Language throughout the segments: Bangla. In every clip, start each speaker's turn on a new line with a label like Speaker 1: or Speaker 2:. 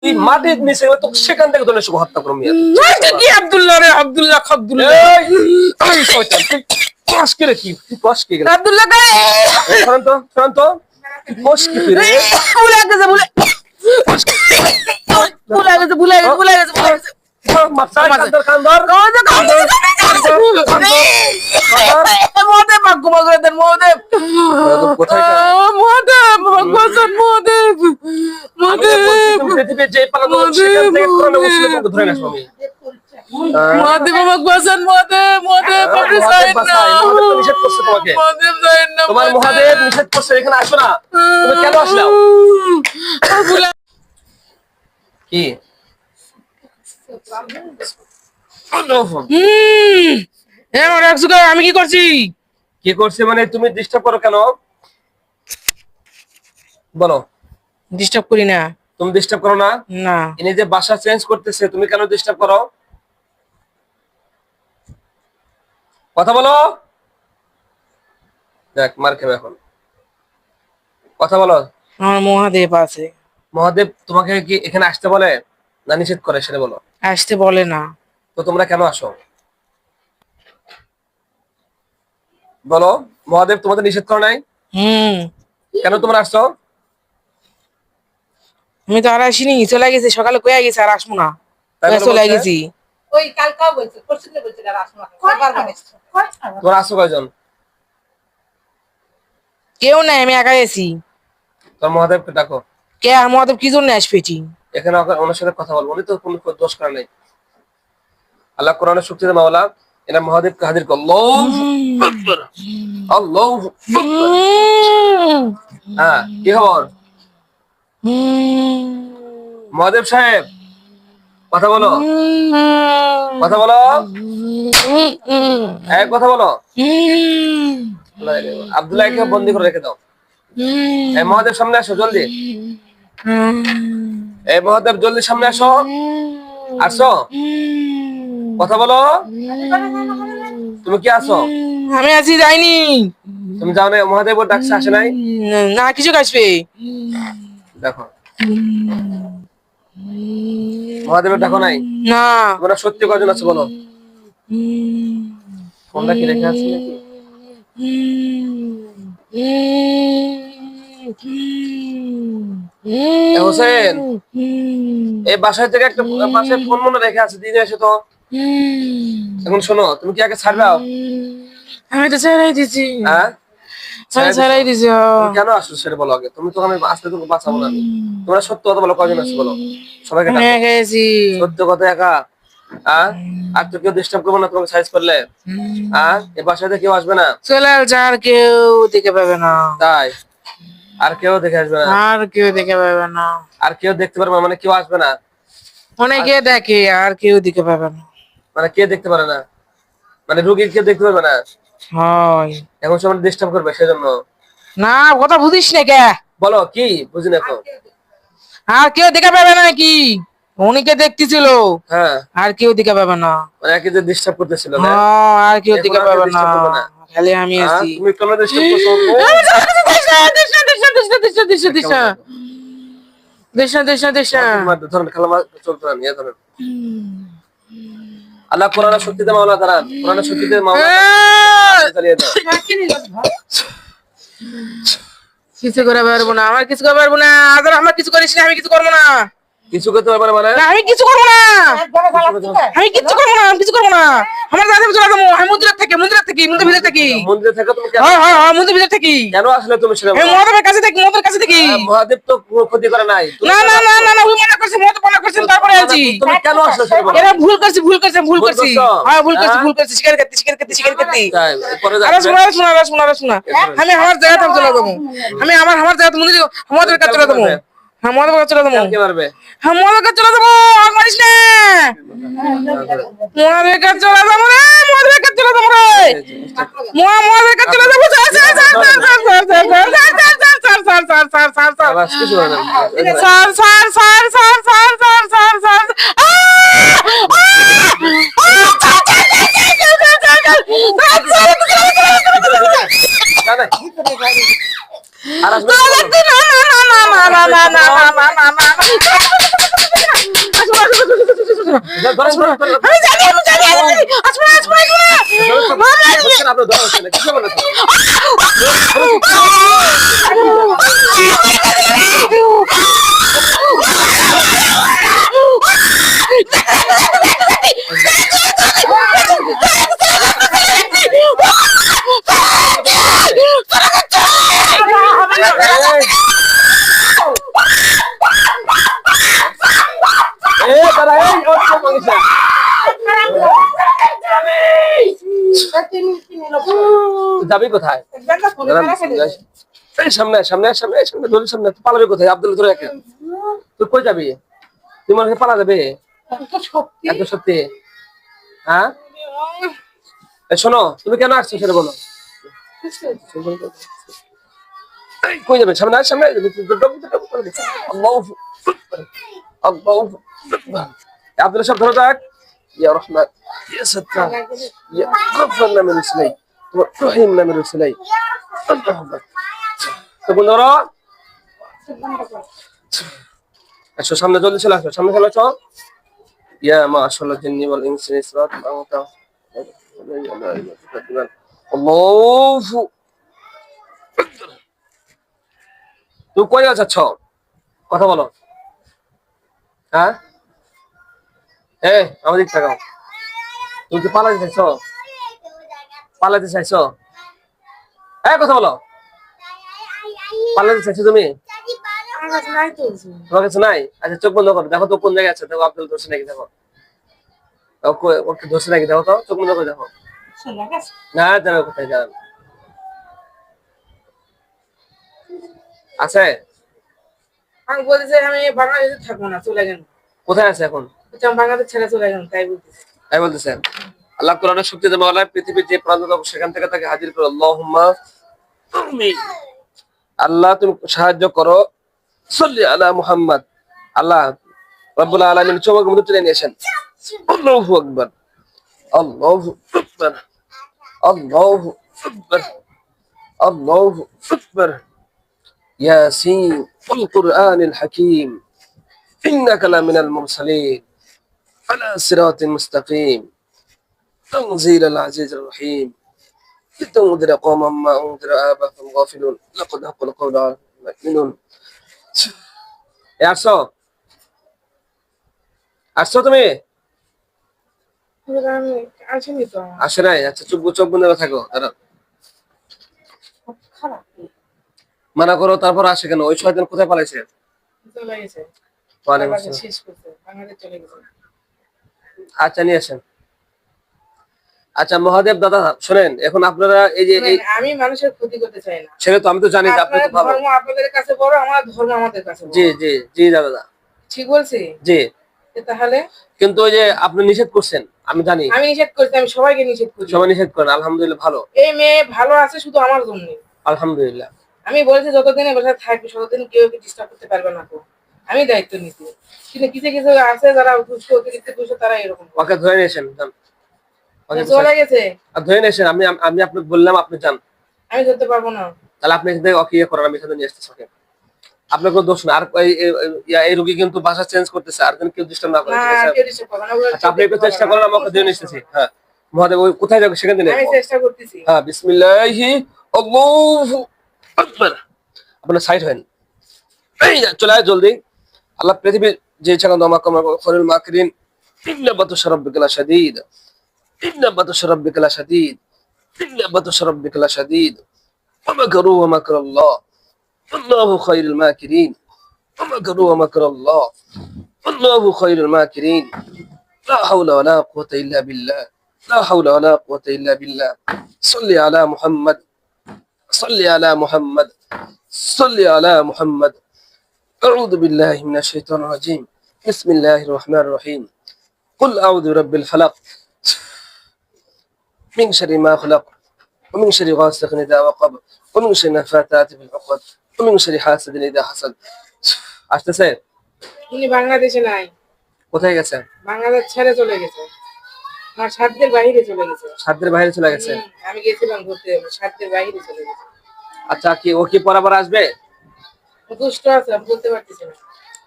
Speaker 1: তুই মাটির নিচে তো সেখান থেকে ধরে এসে হত্যা করবি।
Speaker 2: কি আব্দুল্লাহ রে, আব্দুল্লাহ আব্দুল্লাহ
Speaker 1: এই শয়তান তুই কস কি রে, কি তুই কস কি রে?
Speaker 2: আব্দুল্লাহ রে
Speaker 1: শান্ত শান্ত, তুই কস কি তুই রে?
Speaker 2: ভুলে গেছে ভুলে গেছে
Speaker 1: মাথায় কান্দর কান্দর
Speaker 2: মহাদেব ভাগ্যমা করে দেন মহাদেব
Speaker 1: কোথায়
Speaker 2: মহাদেব
Speaker 1: পৃথিবীতে যে পালানো সেখান থেকে কোরআনে মুসলিম ধরে না স্বামী।
Speaker 2: মহাদেব আমাকে বাঁচান মহাদেব মহাদেব আপনি
Speaker 1: মহাদেব
Speaker 2: যাইন না
Speaker 1: বাঁচাই, মহাদেব তো নিষেধ করছে তোমাকে।
Speaker 2: মহাদেব যাইন না
Speaker 1: তোমার মহাদেব নিষেধ করছে, এখানে আসো না। তুমি কেন আসলাও? কি
Speaker 2: আমি কি করছি?
Speaker 1: কি করছে মানে তুমি ডিস্টার্ব করো কেন বলো?
Speaker 2: ডিস্টার্ব করি না।
Speaker 1: তুমি ডিস্টার্ব করো না?
Speaker 2: না
Speaker 1: ইনি যে বাসা চেঞ্জ করতেছে, তুমি কেন ডিস্টার্ব করো? কথা বলো। দেখ মার খাবে এখন। কথা বলো।
Speaker 2: আমার মহাদেব আছে।
Speaker 1: মহাদেব তোমাকে কি এখানে আসতে বলে না নিষেধ করে সেটা বলো?
Speaker 2: আসতে বলে না।
Speaker 1: তো তোমরা কেন আসো বলো? মহাদেব তোমাদের নিষেধ করে নাই? কেন তোমরা আসছো?
Speaker 2: আমি তো আর আসিনি, চলে গেছি সকালে, কয়ে গেছি আর আসবো না, চলে গেছি।
Speaker 3: ওই কালকাও বলছে পরশুদিন বলছে আর আসবো না, কয়বার বলেছে
Speaker 1: তোমরা আসছো কয়জন?
Speaker 2: কেউ নাই, আমি একাই আছি।
Speaker 1: তোর মহাদেবকে ডাকো।
Speaker 2: কে আর মহাদেব কি জন্য আসবেছি?
Speaker 1: এখানে ওনার সাথে কথা বলবো, উনি তো কোনো দোষ করে নাই। আল্লাহ কোরআনের শক্তিতে মাওলা এরা মহাদেবকে হাজির কর। আল্লাহু আকবার, আল্লাহু আকবার। হ্যাঁ কি খবর মহাদেব সাহেব? কথা বলো, কথা বলো, কথা বলো। আব্দুল্লাহকে বন্দি করে রেখে দাও। এই মহাদেব সামনে আসো জলদি। এই মহাদেব জলদি সামনে আসো। আসো, কথা বলো। তুমি কি আসো?
Speaker 2: আমি আছি, যাইনি।
Speaker 1: তুমি যাও না? মহাদেব ডাকছে, আসে নাই?
Speaker 2: না কিছু আসবে।
Speaker 1: দেখো মহাদেবের ডাকো নাই?
Speaker 2: না।
Speaker 1: তোমরা সত্যি কজন আছো বলো? ফোনটা কি রেখে আছি নাকি? হোসেন, এই বাসায় থেকে একটা বাসায় ফোন মনে রেখে আছে, দিয়ে এসে তো। এখন শোনো, তুমি কি আগে ছাড়বাও?
Speaker 2: আমি তো ছাড়াই দিছি।
Speaker 1: হ্যাঁ
Speaker 2: ছাড়াই দিছি।
Speaker 1: কেন আসছো সেটা বলো আগে। তুমি তো আমি আসলে তোকে বাঁচাবো না। তোমরা সত্য কথা বলো, কয়জন আছো বলো? সবাইকে সত্য কথা একা। আর তো কেউ ডিস্টার্ব করবো না তোমাকে সাইজ করলে। এ বাসাতে কেউ আসবে না।
Speaker 2: চলে আর কেউ দেখে পাবে না।
Speaker 1: তাই আর কেউ দেখে আসবে না?
Speaker 2: আর কেউ দেখে পাবে না।
Speaker 1: আর কেউ দেখতে পারবে না মানে কেউ আসবে না?
Speaker 2: অনেকে দেখে আর কেউ দেখে পাবে না।
Speaker 1: মানে কে দেখতে পারে না? মানে রোগীর কেউ দেখতে পারবে না?
Speaker 2: হয়
Speaker 1: এখন সবাই ডিস্টার্ব করবে সেজন্য।
Speaker 2: না কথা বুঝিস না কে?
Speaker 1: বলো কি বুঝি না এখন?
Speaker 2: আর কেউ দেখে পাবে না নাকি? উনিকে দেখতেছিল।
Speaker 1: হ্যাঁ
Speaker 2: আর কেউ দেখে পাবে না।
Speaker 1: মানে একে যে ডিস্টার্ব করতেছিল না?
Speaker 2: আর কেউ দেখে পাবে না, খালি আমি আছি।
Speaker 1: তুমি কেন ডিস্টার্ব করছো? আল্লাহ কোরআনের শক্তিতে মাওলা দাঁড়ান। কোরআনের শক্তিতে মাওলা চালিয়ে দাও।
Speaker 2: কিছু করে পারবো না, আমার কিছু করে পারবো না। আদর আমার কিছু করিস না, আমি কিছু করবো না।
Speaker 1: কিছু করতে পারবে না মানে?
Speaker 2: আমি কিছু করবো না, আমি কিছু করবো না, আমি কিছু করবো না। আমার দাদা চলে যাবো। আমি মন্দিরে থাকি, মন্দিরে ভিতরে থাকি।
Speaker 1: মন্দিরে থাকো তুমি?
Speaker 2: মন্দির ভিতরে থাকি।
Speaker 1: কেন আসলে তুমি সেটা বলো?
Speaker 2: মহাদেবের কাছে থাকি, মহাদেবের কাছে থাকি।
Speaker 1: মহাদেব তো ক্ষতি করে নাই।
Speaker 2: না না না না না, ওই মনে করছে, মহাদেব মনে করছেন, তারপরে আছি।
Speaker 1: তুমি কেন আসলে সেটা বলো?
Speaker 2: এরা ভুল করছি, ভুল করছি, ভুল করছি। হ্যাঁ ভুল করছি, ভুল করছি। স্বীকার করতে, স্বীকার করতে, স্বীকার করতে। আরে শোনা, শোনা, শোনা, শোনা। আমি আমার জায়গা থেকে চলে যাবো। আমি আমার জায়গা মন্দির মহাদেবের কাছে চলে যাবো। হ্যাঁ মহাদেবের কাছে চলে যাবো।
Speaker 1: কে মারবে?
Speaker 2: হ্যাঁ মহাদেবের কাছে চলে যাবো। আর মারিস না। মহাদেবের কাছে চলে যাবো রে, মহাদেবের কাছে চলে যাবো রে। মহাদেবের কাছে চলে যাবো। Sir sir sir sir sir sir sir sir sir sir sir sir sir sir
Speaker 1: আবার কিছু হয় না।
Speaker 2: Sir sir sir sir sir sir sir sir
Speaker 1: আর আসবে না।
Speaker 2: আমি জানি আসবে
Speaker 1: আপনার ধরা হচ্ছে না কিছু বলে তো। তারা এই ওর তো বলছে যাবি কোথায়? এই সামনে সামনে সামনে সামনে দলিল সামনে তুই পালাবি কোথায়? আব্দুল ধরে রাখে তুই কই যাবি? তুই মনে হয় পালা যাবে? এত সত্যি? হ্যাঁ এই শোনো তুমি কেন আসছো সেটা বলো। এই কই যাবে? সামনে সামনে আব্দুল সব ধরে রাখ। ইয়া রহমান ইয়া সত্তার ইয়া গফর নামের রসুলাই তোমার রহিম নামের রসুলাই তো বন্ধুরা আসো সামনে জলদি চলে আসো সামনে চলে আসো ইয়া মাশাআল্লাহ জিন্নি ওয়াল ইনসি ইসরাত আওতা আল্লাহু তুই কই যাচ্ছ কথা বলো হ্যাঁ এই আমাদের দিকে তাকাও তুমি কি পালাতে চাইছো পালাতে চাইছো এই কথা বলো পালাতে চাইছো তুমি তোমার কাছে নাই আচ্ছা চোখ বন্ধ করো দেখো তো কোন জায়গায় আছে দেখো আব্দুল ধরছে নাকি দেখো ওকে ধরছে নাকি দেখো তো চোখ বন্ধ করে দেখো না জানো কোথায় যান আছে
Speaker 2: আমি বলতেছি আমি বাংলাদেশে থাকবো না চলে গেলাম
Speaker 1: কোথায় আছে এখন
Speaker 2: বাংলাদেশ ছেড়ে চলে গেলাম তাই বলতেছি
Speaker 1: তাই বলতেছেন আল্লাহ কোরআনের শক্তি দেওয়া আল্লাহ পৃথিবীর যে প্রান্ত সেখান থেকে তাকে হাজির করো আল্লাহুম্মা আমিন আল্লাহ তুমি সাহায্য করো সাল্লি আলা মুহাম্মদ আল্লাহ রাব্বুল আলামিন চোখের মধ্যে টেনে নিয়েছেন আল্লাহু আকবার আল্লাহু আকবার আল্লাহু আকবার আল্লাহু আকবার ইয়াসিন ওয়াল কুরআনিল হাকীম ইন্নাকা লামিনাল মুরসালিন আলা সিরাতিল মুস্তাকিম تنزيل العزيز الرحيم لتنذر قوما ما انذر آباءهم غافلون لقد حق القول على المؤمنون আসছো আসছো তুমি
Speaker 2: আসেনি তো
Speaker 1: আসে নাই আচ্ছা চোখ বন্ধ করে থাকো দাঁড়াও
Speaker 2: খারাপ
Speaker 1: মানা করো তারপর আসে কেন ওই শয়তান কোথায় পালাইছে
Speaker 2: চলে গেছে
Speaker 1: ওয়ালাইকুম
Speaker 2: বাংলাদেশ
Speaker 1: আসসালাম।
Speaker 2: শেষ করতে বাংলাদেশ চলে গেছে
Speaker 1: আচ্ছা নিয়ে আসেন আচ্ছা মহাদেব দাদা শোনেন এখন আপনারা এই যে এই
Speaker 2: আমি মানুষের ক্ষতি করতে চাই না
Speaker 1: সেটা তো আমি তো জানি যে আপনি তো
Speaker 2: আপনার
Speaker 1: ভালো
Speaker 2: ধর্ম আপনাদের কাছে বড় আমার ধর্ম আমাদের কাছে বড়
Speaker 1: জি জি জি দাদা
Speaker 2: ঠিক বলছি
Speaker 1: জি
Speaker 2: তাহলে
Speaker 1: কিন্তু ওই যে আপনি নিষেধ করছেন আমি জানি
Speaker 2: আমি নিষেধ করছি আমি সবাইকে নিষেধ করি
Speaker 1: সবাই নিষেধ করেন আলহামদুলিল্লাহ ভালো
Speaker 2: এই মেয়ে ভালো আছে শুধু আমার জন্য
Speaker 1: আলহামদুলিল্লাহ
Speaker 2: আমি বলছি যতদিন বসে থাকবে ততদিন কেউ ডিস্টার্ব করতে পারবে না তো আমি দায়িত্ব নিচ্ছি কিন্তু কিছু কিছু আছে যারা দুষ্ট অতিরিক্ত দুষ্ট তারা এরকম
Speaker 1: ওকে ধরে নিয়েছেন যান
Speaker 2: চলে গেছে
Speaker 1: আর ধরে নিয়েছেন আমি আমি আপনাকে বললাম আপনি যান
Speaker 2: আমি ধরতে পারবো না
Speaker 1: তাহলে আপনি এখান থেকে ওকে ইয়ে করেন আমি এখানে নিয়ে আসতেছি ওকে আপনার কোনো দোষ না আর এই রোগী কিন্তু ভাষা চেঞ্জ করতেছে আর কেউ ডিস্টার্ব না করে ঠিক আছে
Speaker 2: কেউ disturb করবে না, ওগুলো
Speaker 1: আচ্ছা আপনি একটু চেষ্টা করেন আমাকে দিয়ে নিতেছি হ্যাঁ মহাদেব ওই কোথায় যাবে সেখানে দিন
Speaker 2: আমি চেষ্টা করতেছি
Speaker 1: হ্যাঁ বিসমিল্লাহি আল্লাহু আকবার আপনার সাইড হন এই চলে আয় জলদি আল্লাহ পৃথিবীর যে ছাগল দমা কমা খরুল মাকরিন ইন্না বাতুশা রাব্বিকা লাশাদীদ ইন্না বাতুশা রাব্বিকা লাশাদীদ ইন্না বাতুশা রাব্বিকা লাশাদীদ ওয়া মাকরু ওয়া মাকরাল্লাহ আল্লাহু খায়রুল মাকিরিন ওয়া মাকরু ওয়া মাকরাল্লাহ আল্লাহু খায়রুল মাকিরিন লা হাওলা ওয়া লা কুওয়াতা ইল্লা বিল্লাহ لا حول ولا قوة إلا بالله صل على محمد صل على محمد صل على محمد أعوذ بالله من الشيطان الرجيم بسم الله الرحمن الرحيم قل أعوذ برب الفلق من شر ما خلق ومن شر غاسق إذا وقب ومن شر النفاثات في العقد ومن شر حاسد إذا حسد আসতেছে
Speaker 2: উনি বাংলাদেশে নাই
Speaker 1: কোথায় গেছে
Speaker 2: বাংলাদেশ ছেড়ে চলে গেছে আমার সাধ্যের বাইরে চলে গেছে
Speaker 1: সাধ্যের বাইরে চলে গেছে
Speaker 2: আমি গেছিলাম ঘুরতে সাধ্যের বাইরে চলে গেছে
Speaker 1: আচ্ছা কি ও কি বরাবর আসবে
Speaker 2: দুষ্ট আছে আমি বলতে পারতেছি না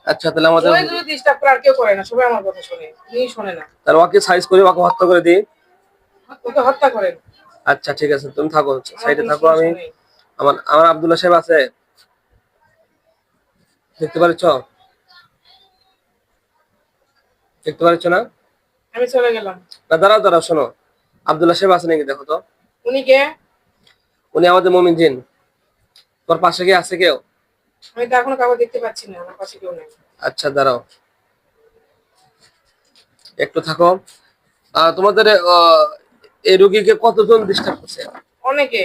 Speaker 1: আচ্ছা তাহলে আমাদের
Speaker 2: ওই যদি ডিস্টার্ব করে আর কেউ করে না, সবাই আমার কথা শোনে, উনি শোনে না।
Speaker 1: তাহলে ওকে সাইজ করে ওকে হত্যা করে দিই।
Speaker 2: ওকে হত্যা করেন,
Speaker 1: আচ্ছা ঠিক আছে, তুমি থাকো
Speaker 2: আমার
Speaker 1: সাইডে
Speaker 2: কোনো
Speaker 1: থাকো।
Speaker 2: সমস্যা
Speaker 1: আমি
Speaker 2: নেই।
Speaker 1: আমার আমার আব্দুল্লাহ সাহেব আছে, দেখতে পাচ্ছ? দেখতে পাচ্ছ না?
Speaker 2: আমি চলে গেলাম।
Speaker 1: না দাঁড়াও দাঁড়াও, শোনো, আব্দুল্লাহ সাহেব আছে নাকি দেখো তো।
Speaker 2: উনি কে?
Speaker 1: উনি আমাদের মুমিন জিন। তোর পাশে কি আছে কেউ?
Speaker 2: আমি তো এখনো কাউকে দেখতে পাচ্ছি না, আমার পাশে কেউ নেই।
Speaker 1: আচ্ছা দাঁড়াও একটু থাকো। তোমাদের এই রোগীকে কতজন ডিস্টার্ব করছে?
Speaker 2: অনেকে।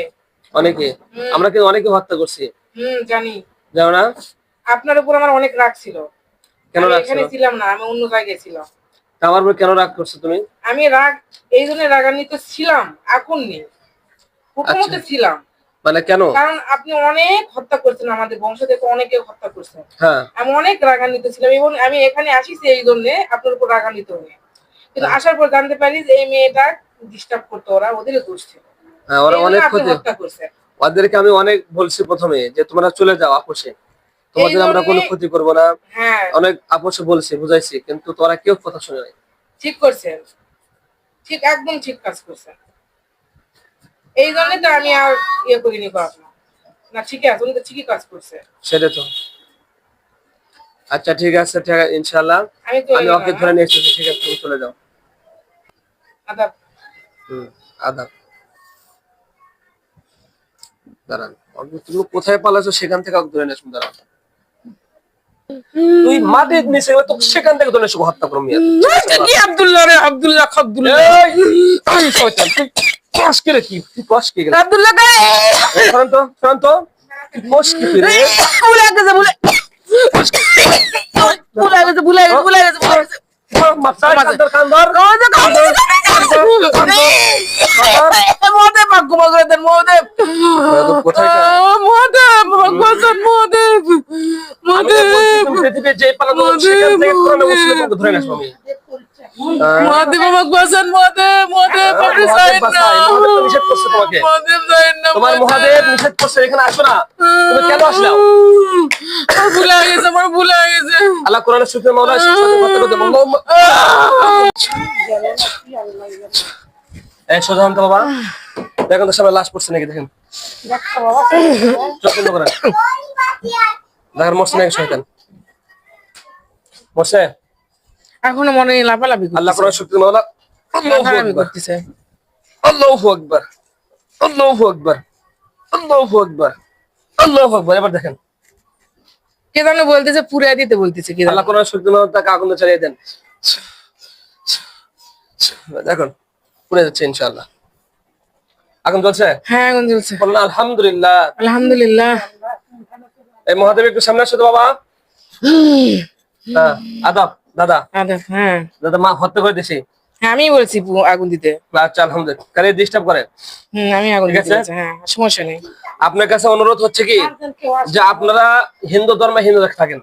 Speaker 1: অনেকে। আমরা কিন্তু অনেকে হত্যা করছি,
Speaker 2: জানি।
Speaker 1: জানো না?
Speaker 2: আপনার উপর আমার অনেক রাগ ছিল।
Speaker 1: কেন
Speaker 2: আমি
Speaker 1: রাগ ছিল?
Speaker 2: এখানে ছিলাম না, আমি অন্য জায়গায় ছিলাম।
Speaker 1: তা আমার উপর কেন রাগ করছো তুমি?
Speaker 2: আমি রাগ এই জন্য রাগান্বিত ছিলাম, এখন নেই, প্রথমত ছিলাম।
Speaker 1: মানে কেন?
Speaker 2: কারণ আপনি অনেক হত্যা করছেন, আমাদের বংশ থেকে অনেকে হত্যা করছেন।
Speaker 1: হ্যাঁ
Speaker 2: আমি অনেক রাগান্বিত ছিলাম এবং আমি এখানে আসিছি এই জন্য আপনার উপর রাগান্বিত হয়ে। কিন্তু আসার পর জানতে পারি যে এই মেয়েটা ডিস্টার্ব করতো, ওরা ওদের দোষ ছিল।
Speaker 1: হ্যাঁ, ওরা
Speaker 2: এই জন্য
Speaker 1: অনেক
Speaker 2: আপনি
Speaker 1: ক্ষতি।
Speaker 2: হত্যা করছেন।
Speaker 1: ওদেরকে আমি অনেক বলছি প্রথমে যে তোমরা চলে যাও আপোষে, তোমাদের আমরা কোনো ক্ষতি করবো না।
Speaker 2: হ্যাঁ
Speaker 1: অনেক আপোষে বলছি, বুঝাইছি, কিন্তু তোরা কেউ কথা শুনে নাই।
Speaker 2: ঠিক করছেন, ঠিক একদম ঠিক কাজ করছেন। এই জন্য তো আমি আর ইয়ে করিনি আপনার না, ঠিক আছে, উনি তো ঠিকই কাজ করছে।
Speaker 1: সেটা তো। আচ্ছা ঠিক আছে, ঠিক আছে, ইনশাআল্লাহ
Speaker 2: আমি
Speaker 1: আমি ওকে ধরে নিয়ে এসেছি। ঠিক আছে তুমি চলে যাও।
Speaker 2: আদাব।
Speaker 1: আদাব। দাঁড়ান, তুমি কোথায় পালাছো সেখান থেকে ওকে ধরে নিয়ে আসুন। দাঁড়ান, তুই মাটির নিচে তো সেখান থেকে ধরে এসে হত্যা করবি।
Speaker 2: কি আব্দুল্লাহ রে, আব্দুল্লাহ আব্দুল্লাহ
Speaker 1: এই শয়তান, তুই কস কে রে? কি তুই কস কে গেল?
Speaker 2: আব্দুল্লাহ কে
Speaker 1: শান্ত শান্ত, তুই কস কি রে?
Speaker 2: ভুলে গেছে, ভুলে গেছে।
Speaker 1: মাথা কান্দর কান্দর
Speaker 2: মহাদেব ভাগ্য মগরেদের মহাদেব,
Speaker 1: কোথায়
Speaker 2: মহাদেব ভগবান, মহাদেব
Speaker 1: পৃথিবীর যে পালানো সেখান থেকে কোরআন মুসলিম ধরে নিয়ে আসবো আমি।
Speaker 2: মহাদেব আমাকে বাঁচান, মহাদেব, মহাদেব আপনি
Speaker 1: মহাদেব
Speaker 2: যাইন না,
Speaker 1: বাঁচায়, মহাদেব তো নিষেধ করছে তোমাকে।
Speaker 2: মহাদেব যাইন না,
Speaker 1: তোমার মহাদেব নিষেধ করছে, এখানে আসো না। তুমি কেন আসলে?
Speaker 2: ভুলে গেছে, আমার ভুলে গেছে।
Speaker 1: আল্লাহ কোরআনের শুকর মাওলা সাথে কথা বলতে এই সোজা হন তো বাবা। দেখেন তো সবাই লাশ পড়ছে নাকি, দেখেন চোখ বন্ধ করেন। দেখেন মরছে নাকি শয়তান? মরছে?
Speaker 2: এখনো মনে লাফালাফি
Speaker 1: আল্লাহ কোরআনের শুকর মাওলা। আল্লাহু আকবার,
Speaker 2: করতেছে।
Speaker 1: আল্লাহু আকবার, আল্লাহু আকবার, আল্লাহু আকবার, আল্লাহু আকবার। এবার দেখেন
Speaker 2: কে জানো বলতেছে, পুরাই দিতে বলতেছে। কি
Speaker 1: আল্লাহ কোরআনের শুকর মাওলা তাকে আগুন চালিয়ে দেন। দেখুন পুড়ে যাচ্ছে ইনশাআল্লাহ। আগুন জ্বলছে?
Speaker 2: হ্যাঁ আগুন জ্বলছে।
Speaker 1: বলুন আলহামদুলিল্লাহ।
Speaker 2: আলহামদুলিল্লাহ।
Speaker 1: এই মহাদেব একটু সামনে আসো তো বাবা। হ্যাঁ আদাব দাদা।
Speaker 2: আদাব। হ্যাঁ
Speaker 1: দাদা মা হত্যা করে দিছি।
Speaker 2: হ্যাঁ আমি বলছি আগুন দিতে।
Speaker 1: আচ্ছা আলহামদুলিল্লাহ, কারে ডিস্টার্ব করে?
Speaker 2: আমি আগুন
Speaker 1: ঠিক
Speaker 2: দিতে
Speaker 1: আছে?
Speaker 2: বলছি। হ্যাঁ সমস্যা নেই।
Speaker 1: আপনার কাছে অনুরোধ হচ্ছে কি যে আপনারা হিন্দু ধর্মে হিন্দু থাকেন,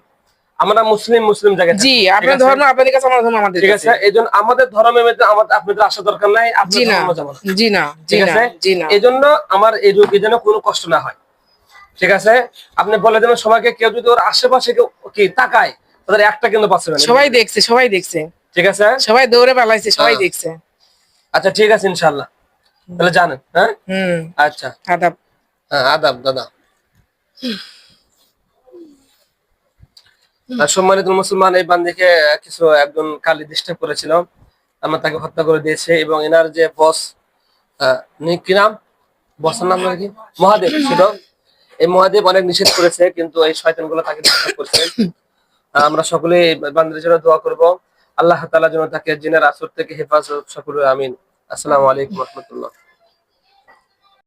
Speaker 1: আমরা মুসলিম মুসলিম জায়গায় থাকি।
Speaker 2: জি,
Speaker 1: ঠিক
Speaker 2: আপনার
Speaker 1: আছে?
Speaker 2: ধর্ম আপনাদের কাছে, আমার ধর্ম আমাদের
Speaker 1: ঠিক
Speaker 2: কাছে।
Speaker 1: আছে, এইজন্য আমাদের ধর্মের মধ্যে আপনাদের আসা দরকার নাই,
Speaker 2: জি
Speaker 1: আপনাদের
Speaker 2: না,
Speaker 1: ধর্ম যাবো না।
Speaker 2: জি না, জি
Speaker 1: ঠিক
Speaker 2: না,
Speaker 1: আছে?
Speaker 2: জি না।
Speaker 1: এইজন্য আমার এই রোগী যেন কোনো কষ্ট না হয়। ঠিক আছে, আপনি বলে দেবেন সবাইকে, কেউ যদি ওর আশেপাশে কেউ কি তাকায় তাদের একটা কিন্তু পাচ্ছে না।
Speaker 2: সবাই দেখছে, সবাই দেখছে,
Speaker 1: ঠিক আছে,
Speaker 2: সবাই দৌড়ে পালাইছে, সবাই দেখছে।
Speaker 1: আচ্ছা ঠিক আছে ইনশাআল্লাহ, তাহলে জানেন। হ্যাঁ আচ্ছা,
Speaker 2: আদাব।
Speaker 1: হ্যাঁ আদাব দাদা। সম্মানিত মুসলমান, এই বান্দিকে কিছু একজন কালি ডিস্টার্ব করেছিল, আমরা তাকে হত্যা করে দিয়েছে। এবং এনার যে বস, কি নাম বসের নাম কি? মহাদেব ছিল। এই মহাদেব অনেক নিষেধ করেছে, কিন্তু এই শয়তান গুলো তাকে ডিস্টার্ব করছে। আমরা সকলে বান্দির জন্য দোয়া করবো, আল্লাহ তাআলা যেন তাকে জিনের আসর থেকে হেফাজত সকলে। আমিন। আসসালামু আলাইকুম ওয়া রাহমাতুল্লাহ।